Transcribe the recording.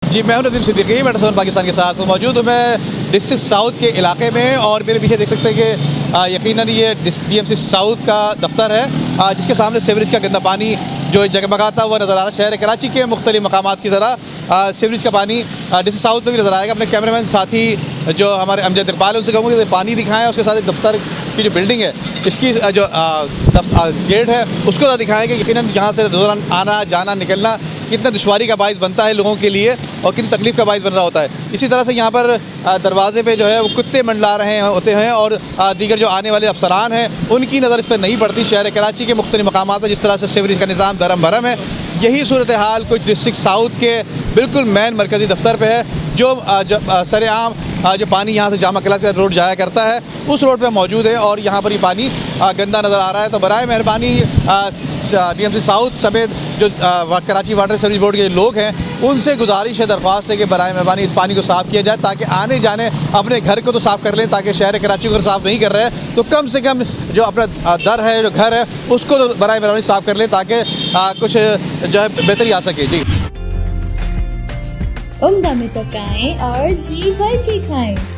जी, मैं हूं नदीम सिद्दीकी, मैं टसन पाकिस्तान के साथ मौजूद हूँ। मैं डिस्ट्रिक्ट साउथ के इलाके में और मेरे पीछे देख सकते हैं कि यकीनन ये DMC साउथ का दफ्तर है, जिसके सामने सीवरेज का गंदा पानी जो जगमगाता हुआ नज़र आ रहा है। शहर कराची के मुख्तलिफ मकामात की तरह सीवरेज का पानी डिस्ट्रिक्ट साउथ में भी नज़र आएगा। अपने कैमरामैन साथी जो हमारे अमजद इकबाल है उनसे कहूँगा कि पानी दिखाएं, उसके साथ दफ्तर की जो बिल्डिंग है इसकी जो गेट है उसको ज़रा दिखाएं कि यकीनन यहाँ से रोज़ाना आना जाना निकलना कितना दुश्वारी का बाइस बनता है लोगों के लिए और कितनी तकलीफ़ का बाइस बन रहा होता है। इसी तरह से यहाँ पर दरवाजे पे जो है वो कुत्ते मंडला रहे होते हैं और दीगर जो आने वाले अफसरान हैं उनकी नज़र इस पर नहीं पड़ती। शहर कराची के मुख्तलिफ मकामात पर जिस तरह से सीवरेज का निज़ाम धर्म भरम है, यही सूरत हाल कुछ डिस्ट्रिक्ट साउथ के बिल्कुल मेन मरकज़ी दफ्तर पर है। जो सरेआम जो पानी यहाँ से जामा कलात का रोड जाया करता है उस रोड पे मौजूद है और यहाँ पर ये पानी गंदा नज़र आ रहा है। तो बराए मेहरबानी DMC साउथ समेत जो कराची वाटर सर्विस बोर्ड के लोग हैं उनसे गुजारिश है, दरख्वास्त है कि बराए मेहरबानी इस पानी को साफ़ किया जाए ताकि आने जाने अपने घर को तो साफ़ कर लें, ताकि शहर कराची को अगर साफ़ नहीं कर रहे हैं तो कम से कम जो अपना दर है जो घर है उसको तो बराए मेहरबानी साफ़ कर लें ताकि कुछ जो है बेहतरी आ सके। जी, उम्दा में पकाएं और जी भर के खाएं।